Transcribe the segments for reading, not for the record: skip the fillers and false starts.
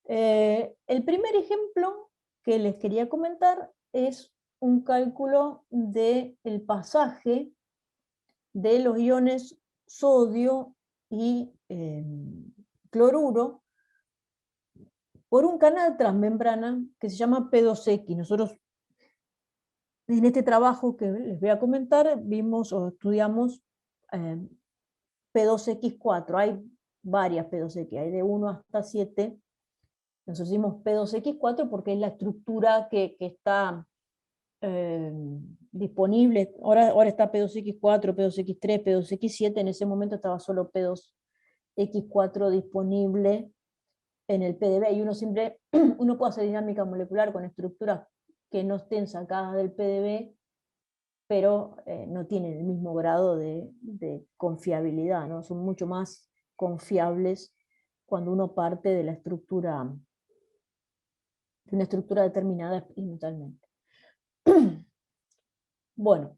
El primer ejemplo que les quería comentar es un cálculo del pasaje de los iones sodio y cloruro por un canal transmembrana que se llama P2X. Nosotros en este trabajo que les voy a comentar vimos o estudiamos P2X4. Hay varias P2X, hay de 1 hasta 7. Nosotros hicimos P2X4 porque es la estructura que está disponible. Ahora está P2X4, P2X3, P2X7. En ese momento estaba solo P2X4 disponible en el PDB, y uno puede hacer dinámica molecular con estructuras que no estén sacadas del PDB, pero no tienen el mismo grado de confiabilidad, ¿no? Son mucho más confiables cuando uno parte de una estructura determinada experimentalmente. Bueno,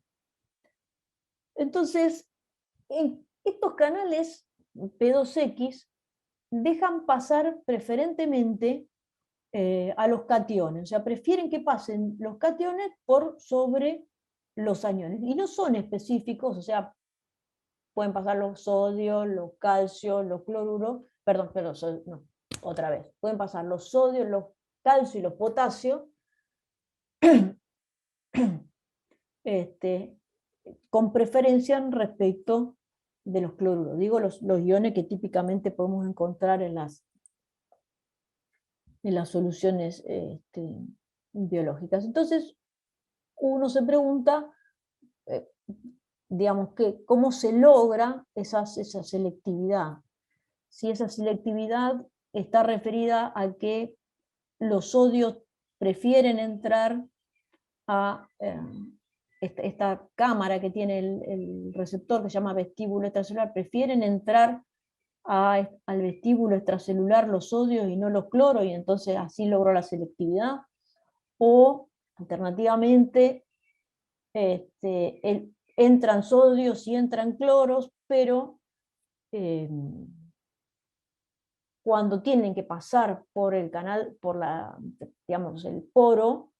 entonces, estos canales P2X dejan pasar preferentemente a los cationes, o sea, prefieren que pasen los cationes por sobre los aniones, y no son específicos, o sea, pueden pasar los sodios, los calcios, los cloruros, perdón, no, otra vez, pueden pasar los sodios, los calcios y los potasios con preferencia respecto de los cloruros. Digo los iones que típicamente podemos encontrar en las soluciones biológicas. Entonces, uno se pregunta, digamos, cómo se logra esa selectividad. Si esa selectividad está referida a que los sodios prefieren entrar a esta cámara que tiene el receptor, que se llama vestíbulo extracelular, prefieren entrar al vestíbulo extracelular los sodios y no los cloros, y entonces así logró la selectividad. O alternativamente entran sodios y entran cloros, pero cuando tienen que pasar por el canal, digamos, el poro,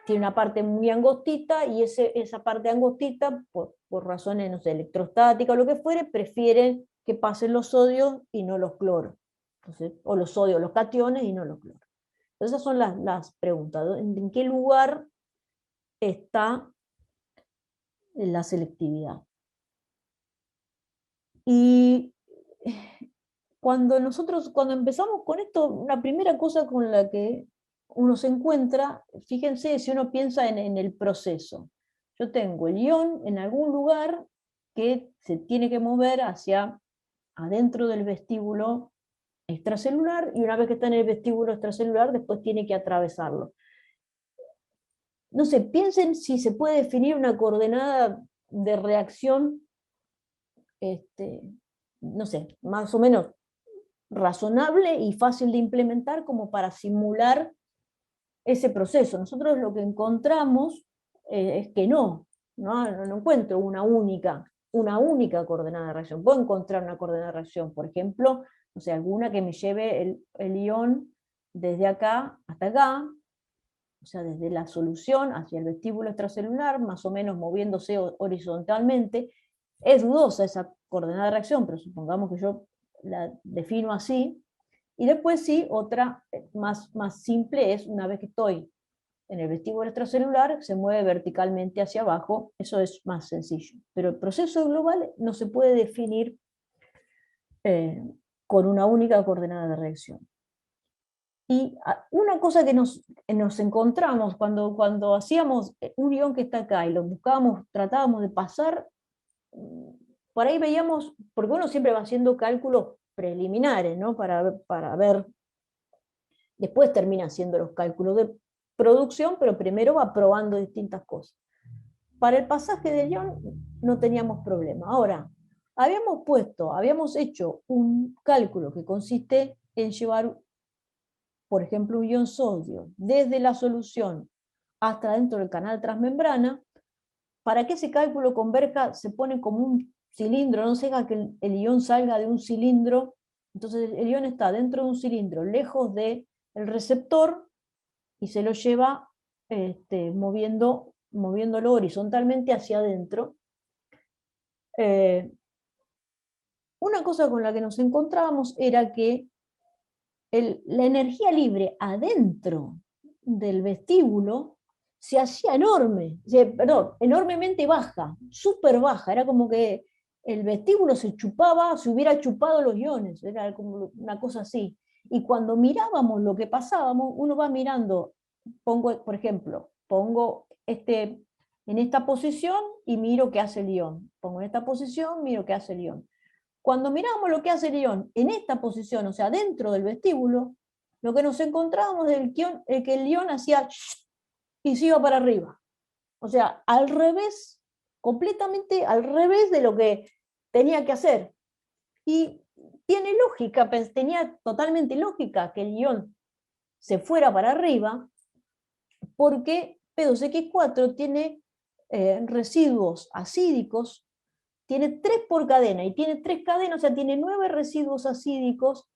tiene una parte muy angostita, y esa parte angostita, por razones, no sé, electrostáticas o lo que fuere, prefieren que pasen los sodios y no los cloros. Entonces, o los sodios, los cationes y no los cloros. Entonces, esas son las preguntas. ¿En qué lugar está la selectividad? Y cuando empezamos con esto, una primera cosa con la que uno se encuentra, fíjense si uno piensa en el proceso. Yo tengo el ion en algún lugar que se tiene que mover hacia adentro del vestíbulo extracelular, y una vez que está en el vestíbulo extracelular, después tiene que atravesarlo. No sé, piensen si se puede definir una coordenada de reacción, no sé, más o menos razonable y fácil de implementar como para simular ese proceso. Nosotros lo que encontramos es que no encuentro una única coordenada de reacción. Puedo encontrar una coordenada de reacción, por ejemplo, no sé, alguna que me lleve el ion desde acá hasta acá, o sea, desde la solución hacia el vestíbulo extracelular, más o menos moviéndose horizontalmente. Es dudosa esa coordenada de reacción, pero supongamos que yo la defino así. Y después sí, otra más simple es, una vez que estoy en el vestíbulo extracelular, se mueve verticalmente hacia abajo. Eso es más sencillo. Pero el proceso global no se puede definir con una única coordenada de reacción. Y una cosa que nos encontramos cuando hacíamos un ion que está acá y lo buscábamos, tratábamos de pasar, por ahí veíamos, porque uno siempre va haciendo cálculos preliminares, ¿no? Para ver, después termina haciendo los cálculos de producción, pero primero va probando distintas cosas. Para el pasaje del ion no teníamos problema. Ahora, habíamos hecho un cálculo que consiste en llevar, por ejemplo, un ion sodio desde la solución hasta dentro del canal transmembrana. Para que ese cálculo converja, se pone como un cilindro, no se deja que el ion salga de un cilindro. Entonces el ion está dentro de un cilindro, lejos de el receptor y se lo lleva moviéndolo horizontalmente hacia adentro. Una cosa con la que nos encontrábamos era que la energía libre adentro del vestíbulo se hacía enorme, perdón, enormemente baja, súper baja, era como que el vestíbulo se chupaba, se hubiera chupado los iones, era como una cosa así. Y cuando mirábamos lo que pasábamos, uno va mirando, por ejemplo, pongo en esta posición y miro qué hace el ion, pongo en esta posición, miro qué hace el ion. Cuando miramos lo que hace el ion en esta posición, o sea, dentro del vestíbulo, lo que nos encontrábamos es que el ion hacía y se iba para arriba. O sea, al revés, completamente al revés de lo que tenía que hacer. Y tiene lógica, tenía totalmente lógica que el ion se fuera para arriba, porque P2X4 tiene residuos acídicos, tiene 3 por cadena, y tiene 3 cadenas, o sea, tiene 9 residuos acídicos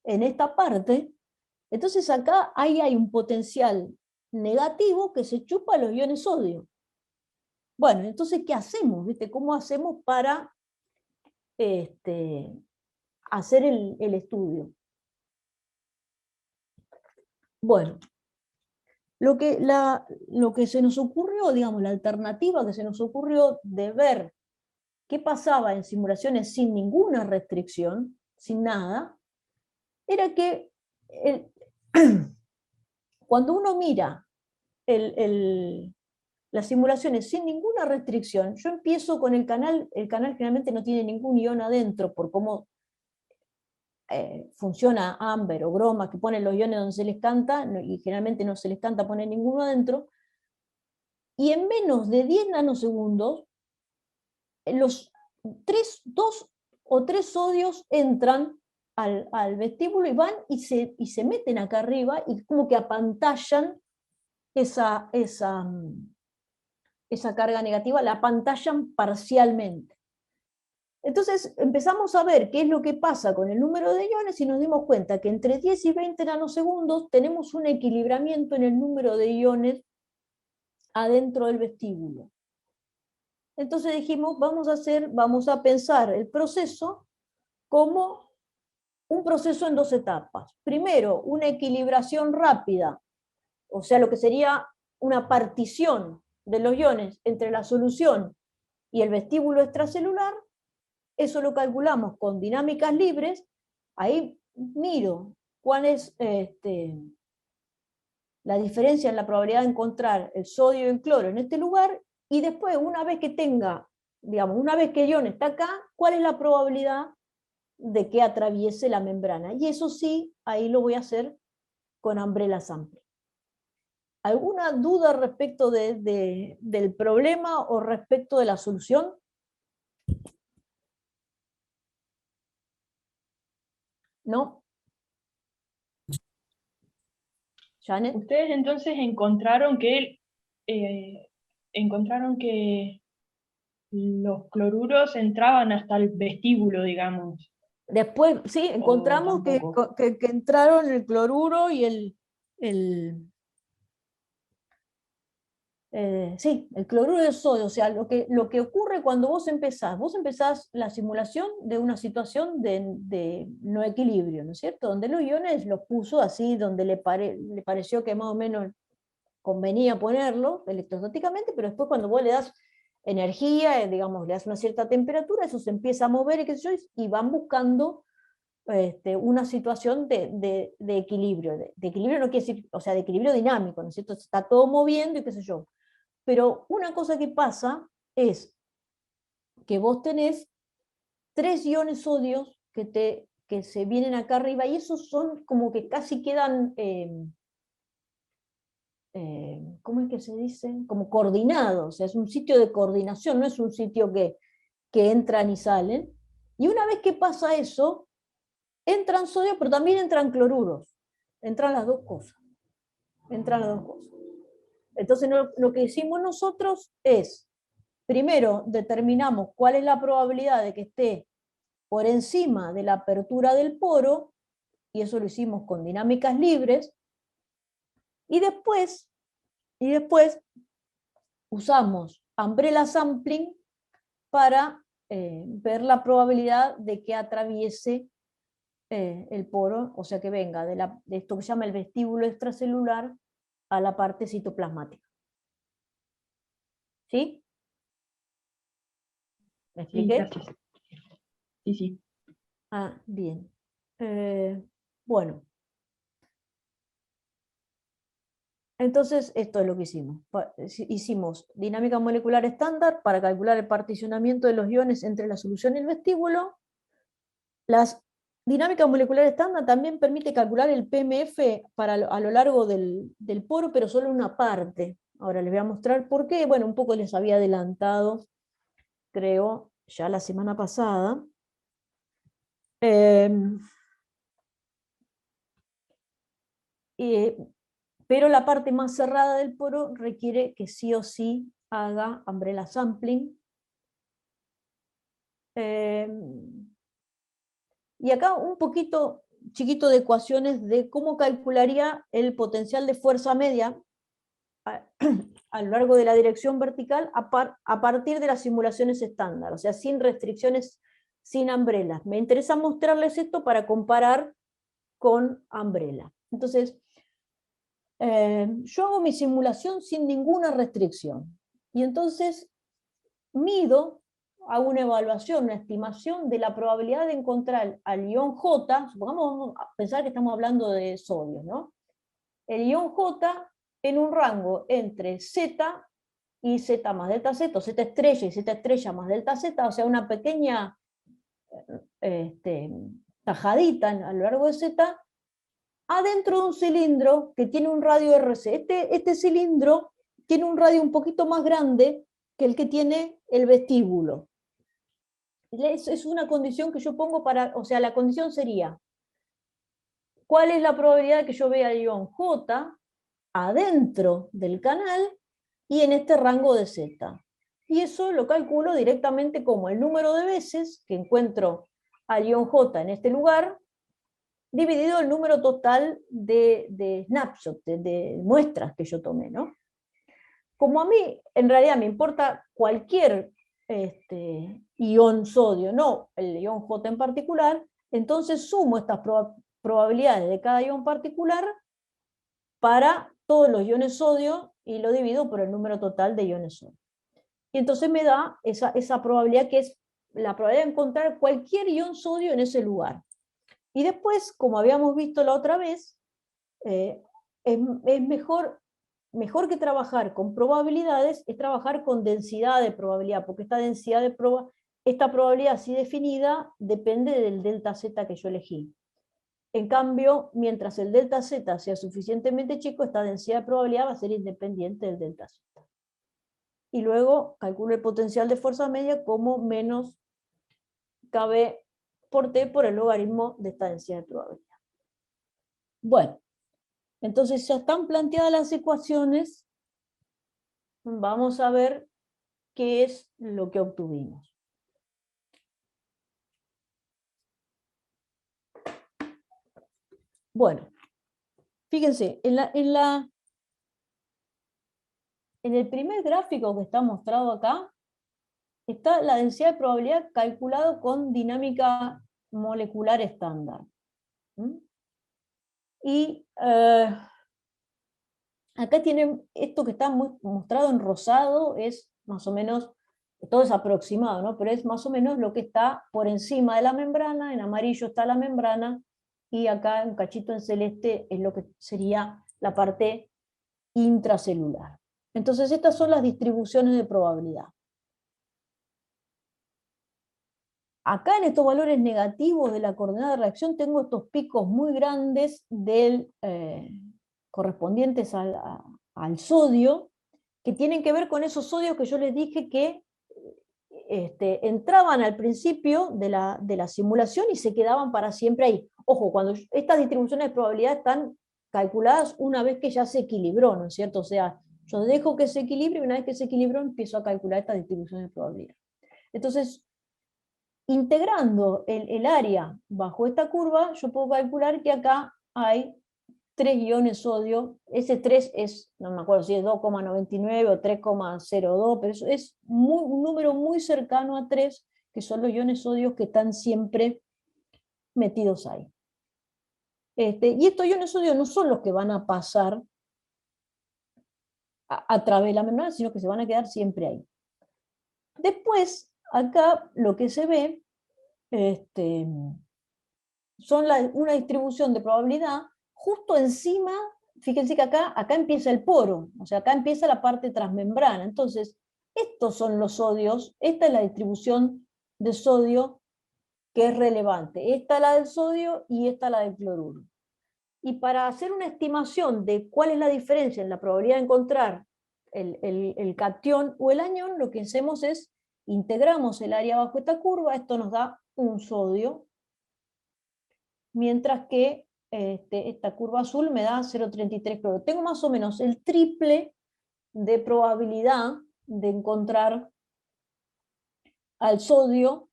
en esta parte. Entonces acá ahí hay un potencial negativo que se chupa los iones sodio. Bueno, entonces, ¿qué hacemos? ¿Viste? ¿Cómo hacemos para hacer el estudio? Bueno, lo que se nos ocurrió, digamos, la alternativa que se nos ocurrió de ver qué pasaba en simulaciones sin ninguna restricción, sin nada, era que cuando uno mira las simulaciones sin ninguna restricción, yo empiezo con el canal generalmente no tiene ningún ion adentro, por cómo funciona Amber o Broma, que ponen los iones donde se les canta, y generalmente no se les canta poner ninguno adentro, y en menos de 10 nanosegundos, los 2 o 3 sodios entran al vestíbulo y van y se meten acá arriba y como que apantallan esa carga negativa, la apantallan parcialmente. Entonces empezamos a ver qué es lo que pasa con el número de iones y nos dimos cuenta que entre 10 y 20 nanosegundos tenemos un equilibramiento en el número de iones adentro del vestíbulo. Entonces dijimos, vamos a pensar el proceso como un proceso en 2 etapas. Primero, una equilibración rápida, o sea, lo que sería una partición de los iones entre la solución y el vestíbulo extracelular. Eso lo calculamos con dinámicas libres. Ahí miro cuál es la diferencia en la probabilidad de encontrar el sodio y el cloro en este lugar, y después, una vez que tenga, digamos, una vez que el ion está acá, cuál es la probabilidad de que atraviese la membrana. Y eso sí, ahí lo voy a hacer con umbrella sampling. ¿Alguna duda respecto del problema o respecto de la solución? ¿No? ¿Janet? Ustedes entonces encontraron que los cloruros entraban hasta el vestíbulo, digamos. Después, sí, encontramos que entraron el cloruro y sí, el cloruro de sodio. O sea, lo que ocurre cuando vos empezás la simulación de una situación de no equilibrio, ¿no es cierto? Donde los iones los puso así, donde le pareció que más o menos convenía ponerlo electrostáticamente, pero después cuando vos le das energía, digamos, le das una cierta temperatura, eso se empieza a mover y, qué sé yo, y van buscando una situación de equilibrio. De equilibrio no quiere decir, o sea, de equilibrio dinámico, ¿no es cierto? Se está todo moviendo y qué sé yo. Pero una cosa que pasa es que vos tenés 3 iones sodios que se vienen acá arriba, y esos son como que casi quedan, ¿cómo es que se dice? Como coordinados, o sea, es un sitio de coordinación, no es un sitio que entran y salen. Y una vez que pasa eso, entran sodios, pero también entran cloruros. Entran las dos cosas. Entran las dos cosas. Entonces, lo que hicimos nosotros es, primero, determinamos cuál es la probabilidad de que esté por encima de la apertura del poro, y eso lo hicimos con dinámicas libres, Y después usamos umbrella sampling para ver la probabilidad de que atraviese el poro, o sea que venga de esto que se llama el vestíbulo extracelular a la parte citoplasmática. ¿Sí? ¿Me Sí, expliqué? gracias. Sí, sí. Ah, bien. Bueno. Entonces, esto es lo que hicimos. Hicimos dinámica molecular estándar para calcular el particionamiento de los iones entre la solución y el vestíbulo. La dinámica molecular estándar también permite calcular el PMF a lo largo del poro, pero solo una parte. Ahora les voy a mostrar por qué. Bueno, un poco les había adelantado, creo, ya la semana pasada. Pero la parte más cerrada del poro requiere que sí o sí haga umbrella sampling. Y acá un poquito chiquito de ecuaciones de cómo calcularía el potencial de fuerza media a lo largo de la dirección vertical a partir de las simulaciones estándar, o sea, sin restricciones, sin umbrella. Me interesa mostrarles esto para comparar con umbrella. Entonces, yo hago mi simulación sin ninguna restricción. Y entonces mido, hago una evaluación, una estimación de la probabilidad de encontrar al ion J, supongamos, vamos a pensar que estamos hablando de sodio, ¿no? El ion J en un rango entre Z y Z más delta Z, o Z estrella y Z estrella más delta Z, o sea, una pequeña tajadita a lo largo de Z, adentro de un cilindro que tiene un radio RC. Este cilindro tiene un radio un poquito más grande que el que tiene el vestíbulo. Es una condición que yo pongo para, o sea, la condición sería, ¿cuál es la probabilidad de que yo vea el ion J adentro del canal y en este rango de Z? Y eso lo calculo directamente como el número de veces que encuentro al ion J en este lugar, dividido el número total de snapshots, de muestras que yo tomé, ¿no? Como a mí, en realidad, me importa cualquier ion sodio, no el ion J en particular, entonces sumo estas probabilidades de cada ion particular para todos los iones sodio y lo divido por el número total de iones sodio. Y entonces me da esa probabilidad que es la probabilidad de encontrar cualquier ion sodio en ese lugar. Y después, como habíamos visto la otra vez, es mejor que trabajar con probabilidades, es trabajar con densidad de probabilidad, porque esta probabilidad así definida depende del delta Z que yo elegí. En cambio, mientras el delta Z sea suficientemente chico, esta densidad de probabilidad va a ser independiente del delta Z. Y luego calculo el potencial de fuerza media como menos KB por T por el logaritmo de esta densidad de probabilidad. Bueno, entonces ya están planteadas las ecuaciones, vamos a ver qué es lo que obtuvimos. Bueno, fíjense, en el primer gráfico que está mostrado acá, está la densidad de probabilidad calculado con dinámica molecular estándar. Y acá tienen esto que está mostrado en rosado, es más o menos, todo es aproximado, ¿no? Pero es más o menos lo que está por encima de la membrana, en amarillo está la membrana, y acá un cachito en celeste es lo que sería la parte intracelular. Entonces estas son las distribuciones de probabilidad. Acá en estos valores negativos de la coordenada de reacción tengo estos picos muy grandes correspondientes al sodio, que tienen que ver con esos sodios que yo les dije que entraban al principio de la simulación y se quedaban para siempre ahí. Ojo, cuando estas distribuciones de probabilidad están calculadas una vez que ya se equilibró, ¿no es cierto? O sea, yo dejo que se equilibre y una vez que se equilibró empiezo a calcular estas distribuciones de probabilidad. Entonces, integrando el área bajo esta curva, yo puedo calcular que acá hay 3 iones sodio. Ese 3 es, no me acuerdo si es 2,99 o 3,02, pero eso es un número muy cercano a 3, que son los iones sodio que están siempre metidos ahí. Y estos iones sodio no son los que van a pasar a través de la membrana, sino que se van a quedar siempre ahí. Después, acá lo que se ve son una distribución de probabilidad justo encima. Fíjense que acá empieza el poro, o sea, acá empieza la parte transmembrana. Entonces, estos son los sodios, esta es la distribución de sodio que es relevante. Esta es la del sodio y esta es la del cloruro. Y para hacer una estimación de cuál es la diferencia en la probabilidad de encontrar el catión o el anión, lo que hacemos es integramos el área bajo esta curva, esto nos da un sodio, mientras que esta curva azul me da 0,33 cloro. Tengo más o menos el triple de probabilidad de encontrar al sodio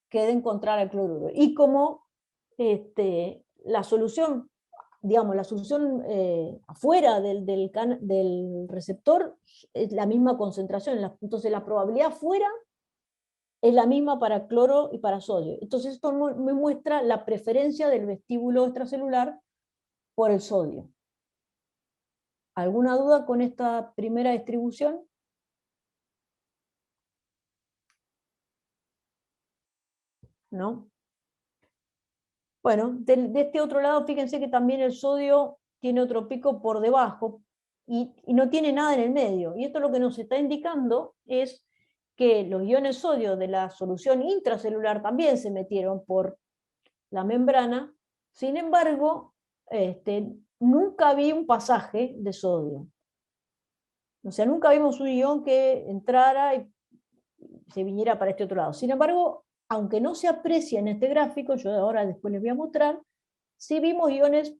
que de encontrar al cloruro. Y como la solución, digamos, la solución afuera del receptor es la misma concentración, entonces la probabilidad afuera es la misma para cloro y para sodio. Entonces esto me muestra la preferencia del vestíbulo extracelular por el sodio. ¿Alguna duda con esta primera distribución? ¿No? Bueno, de este otro lado, fíjense que también el sodio tiene otro pico por debajo y no tiene nada en el medio. Y esto lo que nos está indicando es que los iones sodio de la solución intracelular también se metieron por la membrana. Sin embargo, nunca vi un pasaje de sodio. O sea, nunca vimos un ion que entrara y se viniera para este otro lado. Sin embargo, aunque no se aprecia en este gráfico, yo ahora después les voy a mostrar, sí vimos iones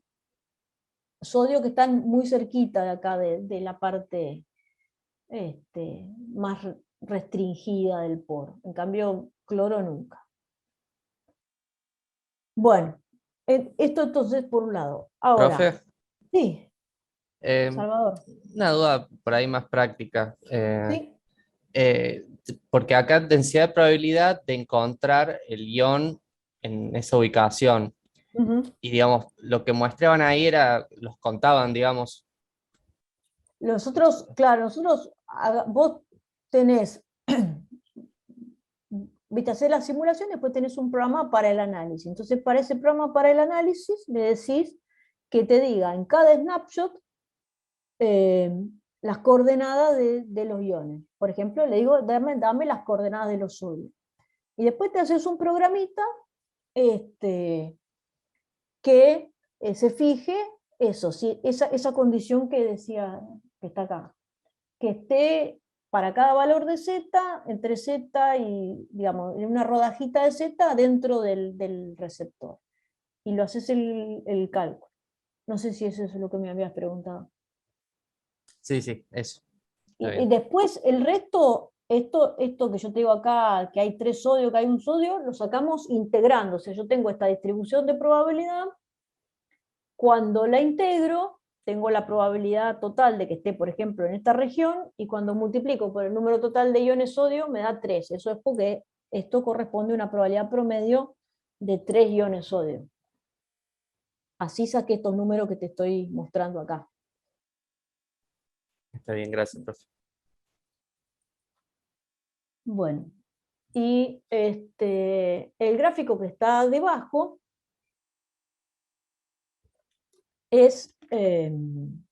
sodio que están muy cerquita de acá, de la parte más restringida del poro. En cambio, cloro nunca. Bueno, esto entonces por un lado. Ahora, Profe, sí, eh, Salvador. una duda por ahí más práctica. Sí. Porque acá densidad de probabilidad de encontrar el ion en esa ubicación. Ujú. Y digamos, lo que muestraban ahí era, los contaban, digamos. Nosotros, claro, vos tenés, viste, hacer la simulación y después tenés un programa para el análisis. Entonces, para ese programa para el análisis, le decís que te diga en cada snapshot eh, las coordenadas de los iones. Por ejemplo, le digo, dame las coordenadas de los sodios. Y después te haces un programita que se fije eso, ¿sí? Esa condición que decía, que está acá, que esté para cada valor de z, entre z y, digamos, en una rodajita de z dentro del receptor. Y lo haces el cálculo. No sé si eso es lo que me habías preguntado. Sí, sí, eso. Está Y bien. después el resto, esto que yo te digo acá, que hay 3 sodios, que hay un sodio, lo sacamos integrando. O sea, yo tengo esta distribución de probabilidad. Cuando la integro, tengo la probabilidad total de que esté, por ejemplo, en esta región, y cuando multiplico por el número total de iones sodio, me da 3. Eso es porque esto corresponde a una probabilidad promedio de 3 iones sodio. Así saqué estos números que te estoy mostrando acá. Está bien, gracias, profe. Bueno, y el gráfico que está debajo es el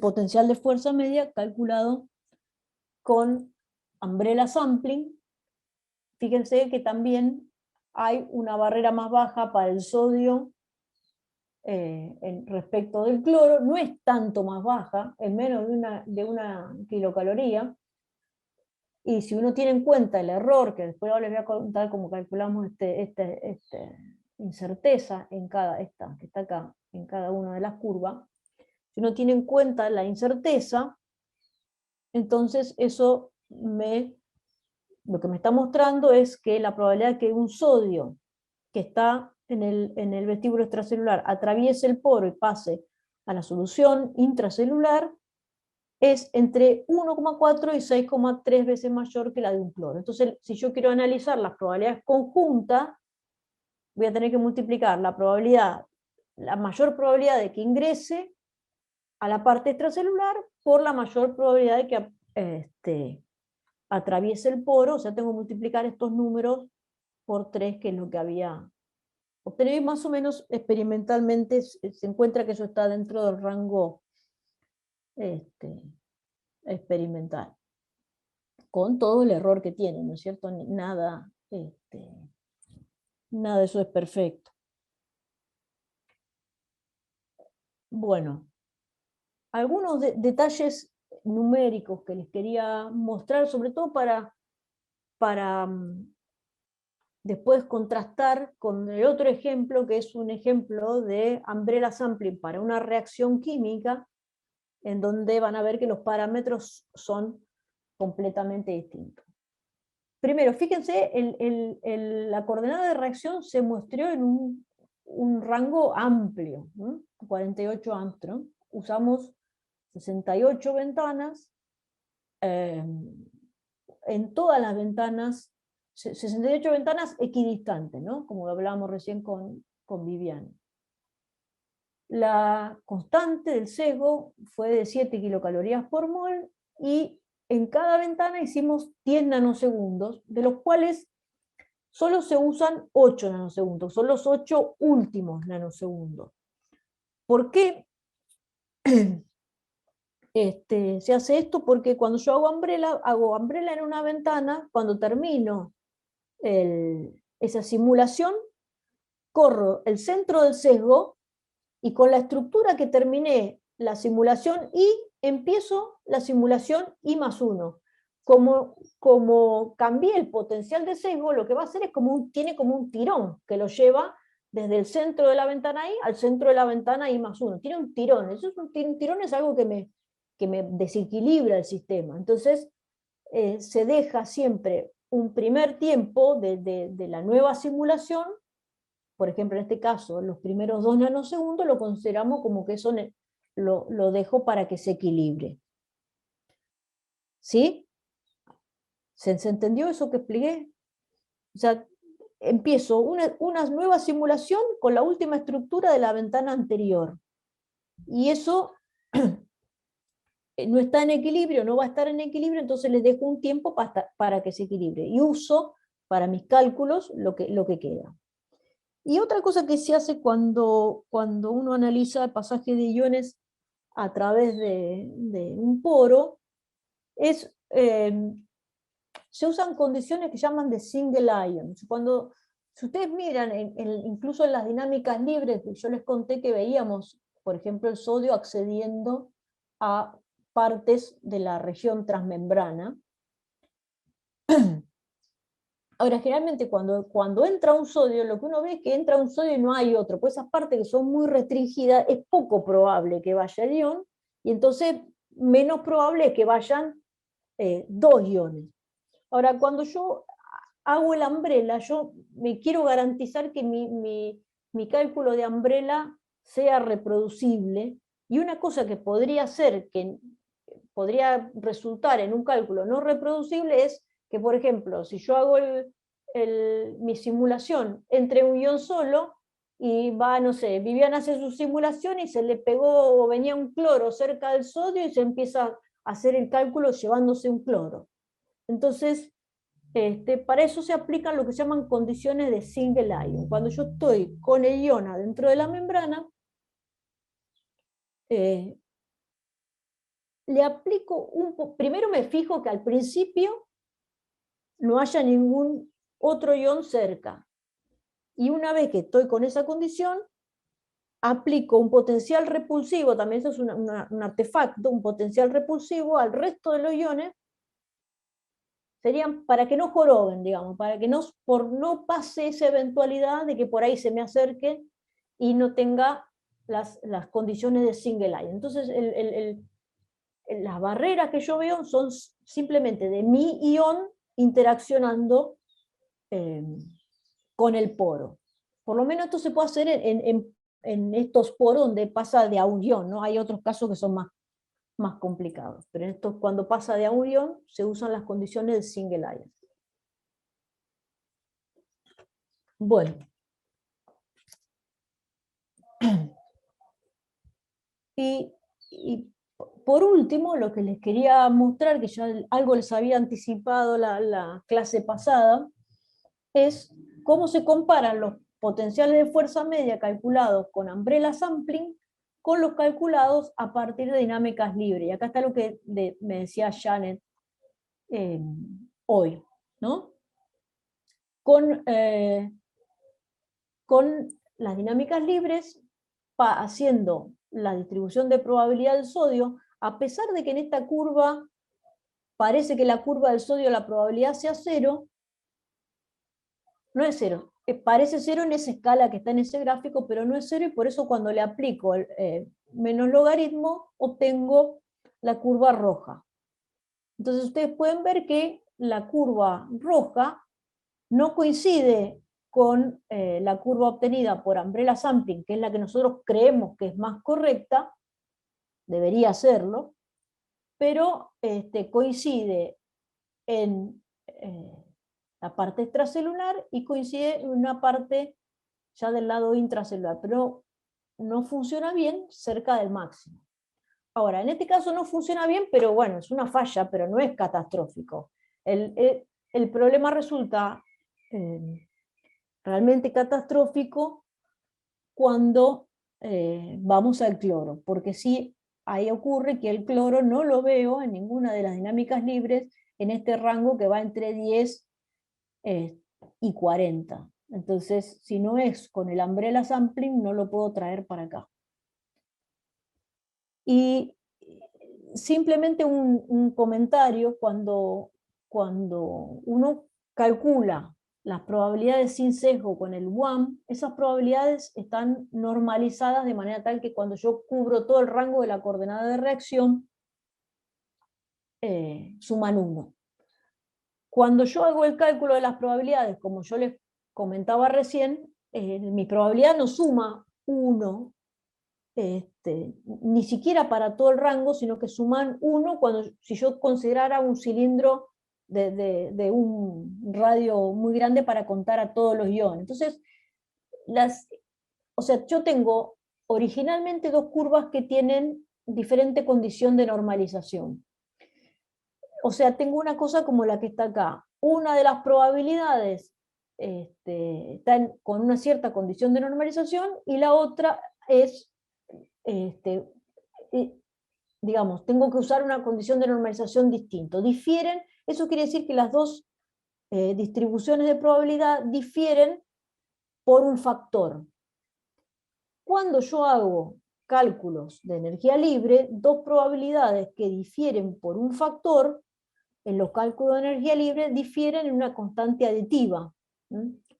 potencial de fuerza media calculado con umbrella sampling. Fíjense que también hay una barrera más baja para el sodio respecto del cloro. No es tanto más baja, es menos de una kilocaloría. Y si uno tiene en cuenta el error, que después les voy a contar cómo calculamos incerteza en esta que está acá, en cada una de las curvas, si uno tiene en cuenta la incerteza, entonces eso lo que me está mostrando es que la probabilidad de que un sodio que está en el vestíbulo extracelular atraviese el poro y pase a la solución intracelular es entre 1,4 y 6,3 veces mayor que la de un cloro. Entonces, si yo quiero analizar las probabilidades conjuntas, voy a tener que multiplicar la mayor probabilidad de que ingrese a la parte extracelular por la mayor probabilidad de que atraviese el poro. O sea, tengo que multiplicar estos números por 3, que es lo que había obtenido, y más o menos experimentalmente se encuentra que eso está dentro del rango experimental, con todo el error que tiene, ¿no es cierto? Nada de eso es perfecto. Bueno, algunos detalles numéricos que les quería mostrar, sobre todo para después contrastar con el otro ejemplo, que es un ejemplo de umbrella sampling para una reacción química, en donde van a ver que los parámetros son completamente distintos. Primero, fíjense, la coordenada de reacción se mostró en un rango amplio, ¿no? 48 angstrom. Usamos 68 ventanas, en todas las ventanas, 68 ventanas equidistantes, ¿no? Como hablábamos recién con Viviane. La constante del sesgo fue de 7 kilocalorías por mol, y en cada ventana hicimos 10 nanosegundos, de los cuales solo se usan 8 nanosegundos, son los 8 últimos nanosegundos. ¿Por qué se hace esto? Porque cuando yo hago umbrella en una ventana, cuando termino esa simulación, corro el centro del sesgo, y con la estructura que terminé la simulación I, empiezo la simulación I más 1. Como cambié el potencial de sesgo, lo que va a hacer es tiene como un tirón que lo lleva desde el centro de la ventana I al centro de la ventana I más 1. Tiene un tirón. Eso es un tirón, es algo que me desequilibra el sistema. Entonces, se deja siempre un primer tiempo de la nueva simulación. Por ejemplo, en este caso, los primeros 2 nanosegundos lo consideramos como que eso lo dejo para que se equilibre. ¿Sí? ¿Se entendió eso que expliqué? O sea, empiezo una nueva simulación con la última estructura de la ventana anterior. Y eso no está en equilibrio, no va a estar en equilibrio, entonces les dejo un tiempo para que se equilibre. Y uso para mis cálculos lo que queda. Y otra cosa que se hace cuando uno analiza el pasaje de iones a través de un poro es, se usan condiciones que llaman de single ion. Si ustedes miran, incluso en las dinámicas libres, yo les conté que veíamos, por ejemplo, el sodio accediendo a partes de la región transmembrana. Ahora, generalmente cuando entra un sodio, lo que uno ve es que entra un sodio y no hay otro, pues esas partes que son muy restringidas es poco probable que vaya el ion, y entonces menos probable es que vayan 2 iones. Ahora, cuando yo hago el umbrella, yo me quiero garantizar que mi cálculo de umbrella sea reproducible, y una cosa que podría resultar en un cálculo no reproducible es que, por ejemplo, si yo hago mi simulación entre un ion solo, y va, no sé, Viviane hace su simulación y se le pegó, o venía un cloro cerca del sodio, y se empieza a hacer el cálculo llevándose un cloro. Entonces, para eso se aplican lo que se llaman condiciones de single ion. Cuando yo estoy con el ion dentro de la membrana, le aplico primero me fijo que al principio no haya ningún otro ion cerca. Y una vez que estoy con esa condición, aplico un potencial repulsivo, también eso es un artefacto, un potencial repulsivo al resto de los iones, serían para que no joroben, digamos, para que no pase esa eventualidad de que por ahí se me acerque y no tenga las condiciones de single ion. Entonces, las barreras que yo veo son simplemente de mi ion interaccionando con el poro. Por lo menos esto se puede hacer en en estos poros donde pasa de a un ion, ¿no? Hay otros casos que son más complicados, pero en estos, cuando pasa de a un ion, se usan las condiciones del single ion. Bueno. Y por último, lo que les quería mostrar, que ya algo les había anticipado la clase pasada, es cómo se comparan los potenciales de fuerza media calculados con umbrella sampling con los calculados a partir de dinámicas libres. Y acá está lo que me decía Janet hoy, ¿no? Con las dinámicas libres, haciendo la distribución de probabilidad del sodio, a pesar de que en esta curva parece que la curva del sodio la probabilidad sea cero, no es cero. Parece cero en esa escala que está en ese gráfico, pero no es cero, y por eso cuando le aplico el menos logaritmo, obtengo la curva roja. Entonces ustedes pueden ver que la curva roja no coincide con la curva obtenida por umbrella sampling, que es la que nosotros creemos que es más correcta, debería serlo, pero coincide en la parte extracelular y coincide en una parte ya del lado intracelular, pero no funciona bien cerca del máximo. Ahora, en este caso no funciona bien, pero bueno, es una falla, pero no es catastrófico. El problema resulta realmente catastrófico cuando vamos al cloro, porque sí, ahí ocurre que el cloro no lo veo en ninguna de las dinámicas libres en este rango que va entre 10 y 40. Entonces, si no es con el umbrella sampling, no lo puedo traer para acá. Y simplemente un comentario, cuando uno calcula las probabilidades sin sesgo con el WAM, esas probabilidades están normalizadas de manera tal que cuando yo cubro todo el rango de la coordenada de reacción, suman 1. Cuando yo hago el cálculo de las probabilidades, como yo les comentaba recién, mi probabilidad no suma 1, ni siquiera para todo el rango, sino que suman 1 si yo considerara un cilindro de un radio muy grande para contar a todos los iones. Entonces, o sea, yo tengo originalmente dos curvas que tienen diferente condición de normalización. O sea, tengo una cosa como la que está acá. Una de las probabilidades está con una cierta condición de normalización y la otra es, digamos, tengo que usar una condición de normalización distinta. Difieren, eso quiere decir que las dos distribuciones de probabilidad difieren por un factor. Cuando yo hago cálculos de energía libre, dos probabilidades que difieren por un factor, en los cálculos de energía libre difieren en una constante aditiva,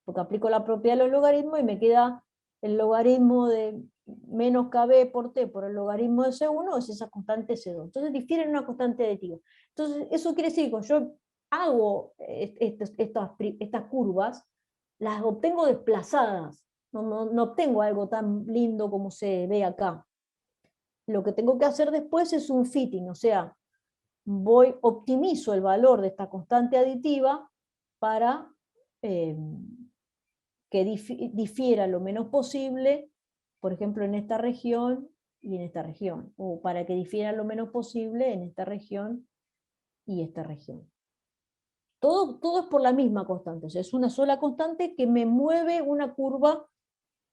porque aplico la propiedad de los logaritmos y me queda el logaritmo de menos kb por t por el logaritmo de C1, es esa constante C2. Entonces difieren en una constante aditiva. Entonces eso quiere decir que cuando yo hago estas curvas, las obtengo desplazadas, no obtengo algo tan lindo como se ve acá. Lo que tengo que hacer después es un fitting, o sea, optimizo el valor de esta constante aditiva para que difiera lo menos posible, por ejemplo, en esta región y en esta región, o para que difiera lo menos posible en esta región y esta región. Todo es por la misma constante, o sea, es una sola constante que me mueve una curva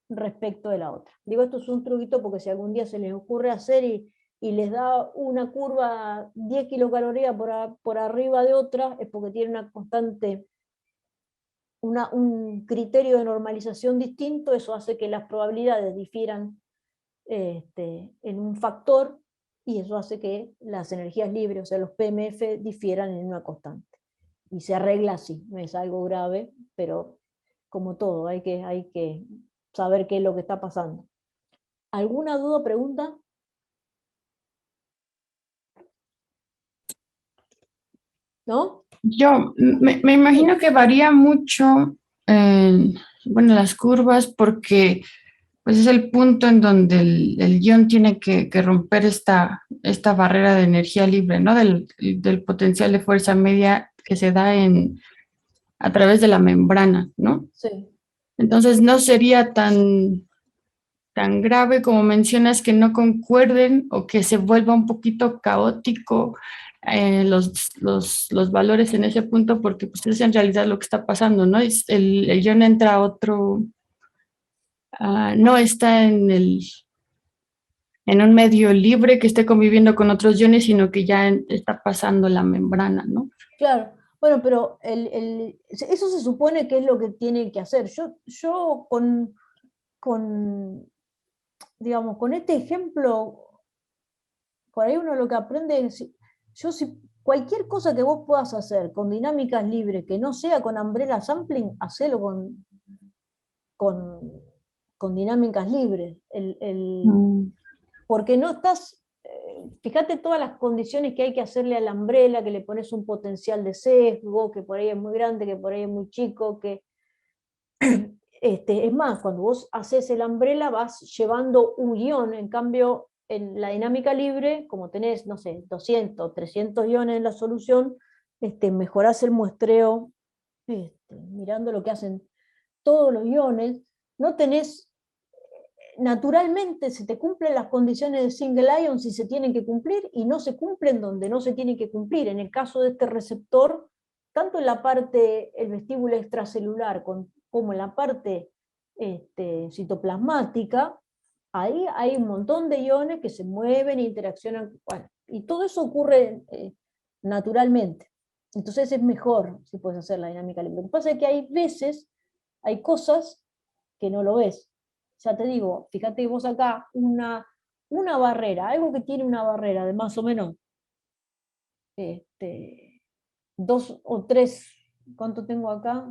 respecto de la otra. Digo, esto es un truquito porque si algún día se les ocurre hacer y les da una curva 10 kilocalorías por arriba de otra, es porque tiene una constante, un criterio de normalización distinto. Eso hace que las probabilidades difieran en un factor, y eso hace que las energías libres, o sea, los PMF, difieran en una constante. Y se arregla así, no es algo grave, pero como todo, hay que saber qué es lo que está pasando. ¿Alguna duda o pregunta? ¿No? Yo me imagino que varía mucho, bueno, las curvas, porque pues es el punto en donde el ion tiene que romper esta barrera de energía libre, ¿no? Del potencial de fuerza media que se da a través de la membrana, ¿no? Sí. Entonces no sería tan grave como mencionas que no concuerden o que se vuelva un poquito caótico los valores en ese punto, porque pues es en realidad lo que está pasando, ¿no? El ion entra a otro, no está en un medio libre que esté conviviendo con otros iones, sino que ya está pasando la membrana, ¿no? Claro, bueno, pero eso se supone que es lo que tiene que hacer. Yo digamos, con este ejemplo, por ahí uno lo que aprende es, si cualquier cosa que vos puedas hacer con dinámicas libres, que no sea con umbrella sampling, hacelo con, con dinámicas libres. Porque no estás, fíjate todas las condiciones que hay que hacerle a la umbrella, que le pones un potencial de sesgo, que por ahí es muy grande, que por ahí es muy chico, que es más, cuando vos haces el umbrella vas llevando un guión, en cambio en la dinámica libre, como tenés, no sé, 200, 300 iones en la solución, mejorás el muestreo mirando lo que hacen todos los iones, no tenés, naturalmente se te cumplen las condiciones de single ion si se tienen que cumplir y no se cumplen donde no se tienen que cumplir. En el caso de este receptor, tanto en la parte, el vestíbulo extracelular, como en la parte citoplasmática, ahí hay un montón de iones que se mueven e interaccionan, bueno, y todo eso ocurre naturalmente. Entonces es mejor si puedes hacer la dinámica libre. Lo que pasa es que hay veces, hay cosas que no lo ves. Ya te digo, fíjate vos acá, una barrera, algo que tiene una barrera de más o menos 2 o 3, ¿cuánto tengo acá?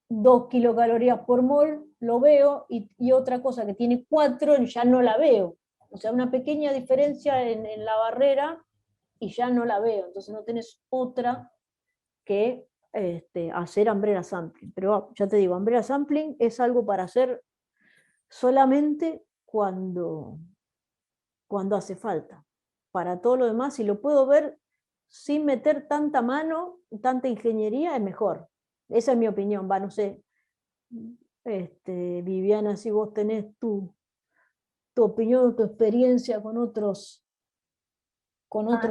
2 kilocalorías por mol, lo veo, y otra cosa que tiene 4, ya no la veo. O sea, una pequeña diferencia en la barrera y ya no la veo. Entonces no tenés otra que hacer umbrella sampling. Pero ya te digo, umbrella sampling es algo para hacer solamente cuando hace falta. Para todo lo demás, si lo puedo ver sin meter tanta mano, tanta ingeniería, es mejor. Esa es mi opinión, no sé. Viviana, si vos tenés tu opinión, tu experiencia con otros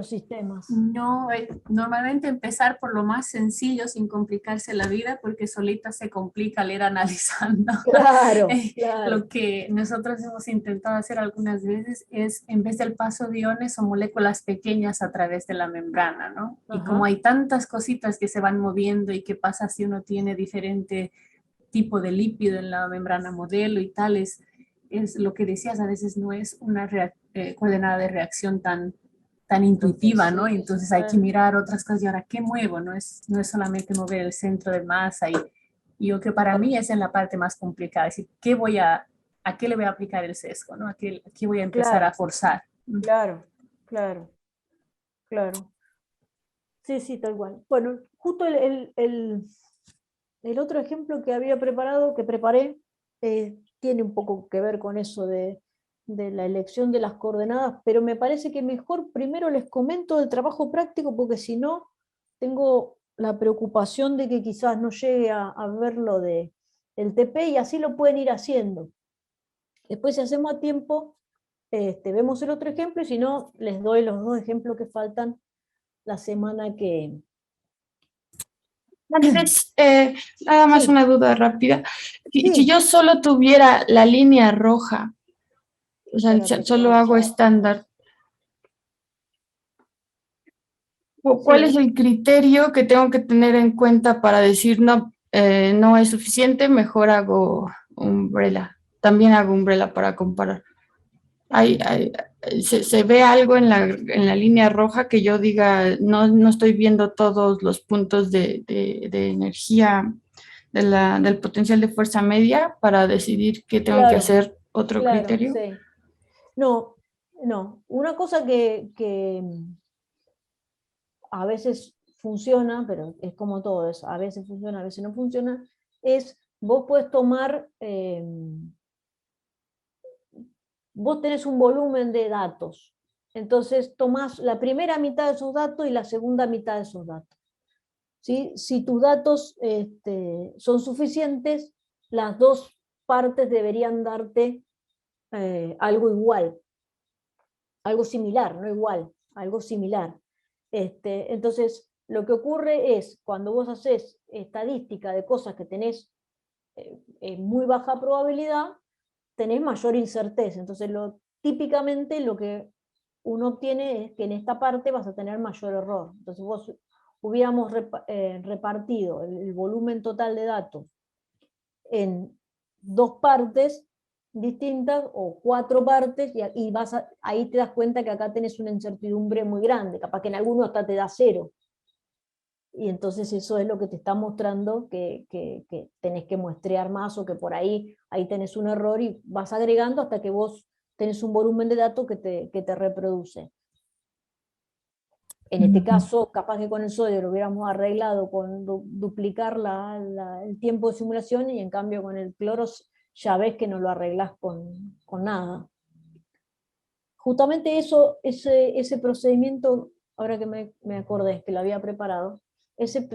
sistemas. No, normalmente empezar por lo más sencillo sin complicarse la vida, porque solita se complica al ir analizando. Claro, claro. Lo que nosotros hemos intentado hacer algunas veces es, en vez del paso de iones o moléculas pequeñas a través de la membrana, ¿no? Y como hay tantas cositas que se van moviendo y qué pasa si uno tiene diferente tipo de lípido en la membrana modelo y tal, es lo que decías, a veces no es una coordenada de reacción tan intuitiva, ¿no? Entonces hay que mirar otras cosas y ahora, ¿qué muevo? No es solamente mover el centro de masa y yo que para mí es en la parte más complicada, es decir, ¿a qué le voy a aplicar el sesgo? ¿No? ¿A qué voy a empezar a forzar? Claro, claro, claro. Sí, sí, tal cual. Bueno, justo el otro ejemplo que había preparado, que preparé, tiene un poco que ver con eso de la elección de las coordenadas, pero me parece que mejor primero les comento el trabajo práctico, porque si no, tengo la preocupación de que quizás no llegue a ver lo del TP, y así lo pueden ir haciendo. Después, si hacemos a tiempo, vemos el otro ejemplo, y si no, les doy los 2 ejemplos que faltan la semana que... Andrés, nada más Sí, una duda rápida. Si sí. yo solo tuviera la línea roja, o sea, Espérate que solo hago estándar, ¿cuál es sí. el criterio que tengo que tener en cuenta para decir no, no es suficiente, mejor hago umbrella? También hago umbrella para comparar. Se ve algo en la línea roja que yo diga, no estoy viendo todos los puntos de energía del potencial de fuerza media para decidir qué tengo que Claro, hacer otro claro, criterio. sí. No, no. Una cosa que a veces funciona, pero es como todo eso, a veces funciona, a veces no funciona, es vos podés tomar, vos tenés un volumen de datos, entonces tomás la primera mitad de esos datos y la segunda mitad de esos datos. ¿Sí? Si tus datos son suficientes, las dos partes deberían darte algo igual, algo similar, no igual, algo similar. Entonces, lo que ocurre es, cuando vos haces estadística de cosas que tenés muy baja probabilidad, tenés mayor incerteza. Entonces, típicamente lo que uno obtiene es que en esta parte vas a tener mayor error. Entonces, vos hubiéramos repartido el volumen total de datos en dos partes distintas o cuatro partes, y ahí te das cuenta que acá tenés una incertidumbre muy grande, capaz que en alguno hasta te da 0. Y entonces eso es lo que te está mostrando que tenés que muestrear más, o que por ahí tenés un error y vas agregando hasta que vos tenés un volumen de datos que te reproduce. En este caso, capaz que con el sodio lo hubiéramos arreglado con duplicar el tiempo de simulación, y en cambio con el cloro ya ves que no lo arreglás con nada. Justamente ese procedimiento, ahora que me acordé que lo había preparado, ese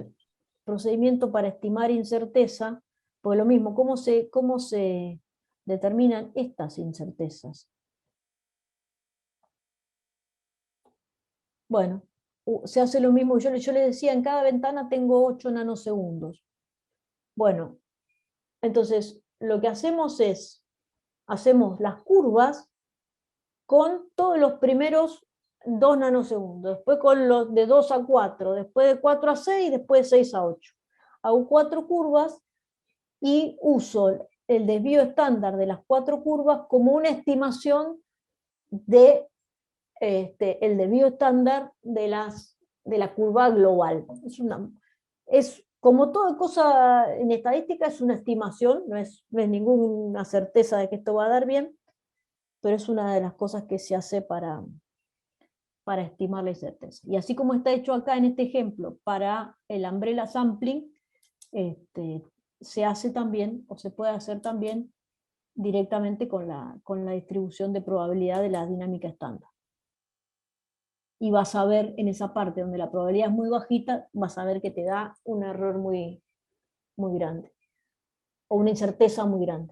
procedimiento para estimar incerteza, pues lo mismo, ¿cómo se determinan estas incertezas? Bueno, se hace lo mismo, yo le decía, en cada ventana tengo 8 nanosegundos. Bueno, entonces lo que hacemos es, hacemos las curvas con todos los primeros 2 nanosegundos, después con los de 2 a 4, después de 4 a 6, después de 6 a 8. Hago 4 curvas y uso el desvío estándar de las 4 curvas como una estimación de el desvío estándar de la curva global. Es como toda cosa en estadística, es una estimación, no es ninguna certeza de que esto va a dar bien, pero es una de las cosas que se hace para estimar la incerteza. Y así como está hecho acá en este ejemplo para el umbrella sampling, se hace también, o se puede hacer también directamente con la distribución de probabilidad de la dinámica estándar. Y vas a ver en esa parte donde la probabilidad es muy bajita, vas a ver que te da un error muy, muy grande, o una incerteza muy grande.